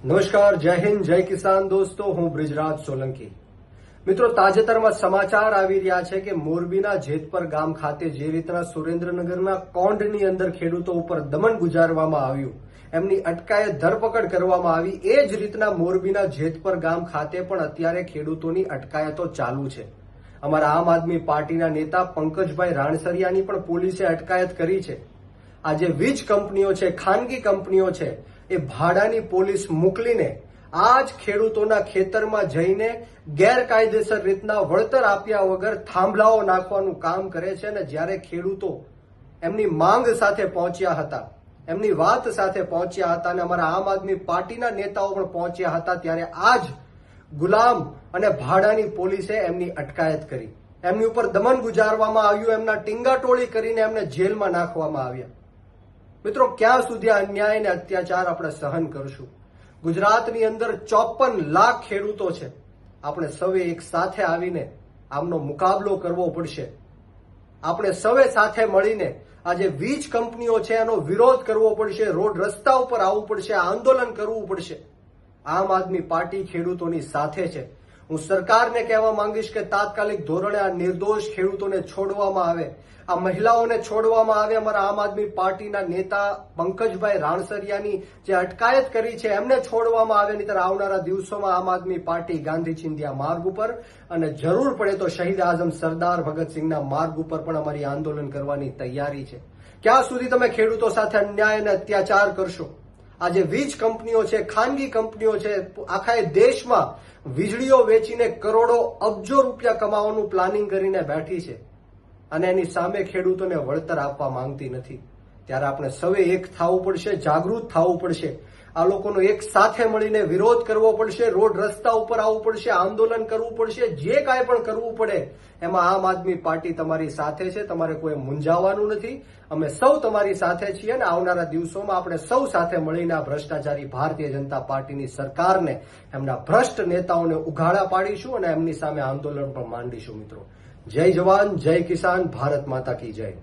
નમસ્કાર, જય હિન્દ, જય કિસાન દોસ્તો, હું બ્રિજરાજ સોલંકી. મિત્રો, તાજેતરમાં સમાચાર આવી રહ્યા છે કે મોરબીના જેતપર ગામ ખાતે જે રીતના સુરેન્દ્રનગરના કોંઢની અંદર ખેડૂતો ઉપર દમન ગુજારવામાં આવ્યું, એમની અટકાયત ધરપકડ કરવામાં આવી, એ જ રીતના મોરબીના જેતપર ગામ ખાતે પણ અત્યારે ખેડૂતોની અટકાયતો ચાલુ છે. અમારા આમ આદમી પાર્ટીના નેતા પંકજભાઈ રાણસરિયાની પણ પોલીસે અટકાયત કરી છે. આ જે વીજ કંપનીઓ છે, ખાનગી કંપનીઓ છે, એ ભાડાની પોલીસ મોકલીને આ જ ખેડૂતોના ખેતરમાં જઈને ગેરકાયદેસર રીતના વળતર આપ્યા વગર થાંભલાઓ નાખવાનું કામ કરે છે. અને જ્યારે ખેડૂતો એમની માંગ સાથે પહોંચ્યા હતા, એમની વાત સાથે પહોંચ્યા હતા અને અમારા આમ આદમી પાર્ટીના નેતાઓ પણ પહોંચ્યા હતા, ત્યારે આ જ ગુલામ અને ભાડાની પોલીસે એમની અટકાયત કરી, એમની ઉપર દમન ગુજારવામાં આવ્યું, એમના ટીંગાટોળી કરીને એમને જેલમાં નાખવામાં આવ્યા. મિત્રો, ક્યાં સુધી આ અન્યાય અને અત્યાચાર આપણે સહન કરશું? ગુજરાતની અંદર 54 લાખ ખેડૂતો છે. આપણે સૌએ એક સાથે આવીને આમનો મુકાબલો કરવો પડશે. આપણે સૌએ સાથે મળીને આ જે વીજ કંપનીઓ છે એનો વિરોધ કરવો પડશે, રોડ રસ્તા ઉપર આવવું પડશે, આંદોલન કરવું પડશે. આમ આદમી પાર્ટી ખેડૂતોની સાથે છે. હું સરકારને કહેવા માંગીશ કે તાત્કાલિક ધોરણે આ નિર્દોષ ખેડૂતોને છોડવામાં આવે, આ મહિલાઓને છોડવામાં આવે. અમારા આમ આદમી પાર્ટીના નેતા પંકજભાઈ રાણસરિયાની જે અટકાયત કરી છે એમને છોડવામાં આવે, નહીંતર આવનારા દિવસોમાં આમ આદમી પાર્ટી ગાંધી ચિંધ્યા માર્ગ ઉપર અને જરૂર પડે તો શહીદ આઝમ સરદાર ભગતસિંહના માર્ગ ઉપર પણ અમારી આંદોલન કરવાની તૈયારી છે. ક્યાં સુધી તમે ખેડૂતો સાથે અન્યાય અને અત્યાચાર કરશો? આ જે વીજ કંપનીઓ છે, ખાનગી કંપનીઓ છે, આખા દેશમાં વીજળીઓ વેચીને કરોડો અબજો રૂપિયા કમાવાનું પ્લાનિંગ કરીને બેઠી છે અને એની સામે ખેડૂતોને વળતર આપવા માંગતી નથી. ત્યારે આપણે સૌએ એક થવું પડશે, જાગૃત થવું પડશે. આ લોકોનો એક સાથે મળીને વિરોધ કરવો પડશે, રોડ રસ્તા ઉપર આવવું પડશે, આંદોલન કરવું પડશે. જે કાંઈ પણ કરવું પડે એમાં આમ આદમી પાર્ટી તમારી સાથે છે. તમારે કોઈ મૂંઝાવાનું નથી. અમે સૌ તમારી સાથે છીએ અને આવનારા દિવસોમાં આપણે સૌ સાથે મળીને આ ભ્રષ્ટાચારી ભારતીય જનતા પાર્ટીની સરકારને, એમના ભ્રષ્ટ નેતાઓને ઉઘાડા પાડીશું અને એમની સામે આંદોલન પણ માંડીશું. મિત્રો, જય જવાન, જય કિસાન, ભારત માતા કી જય.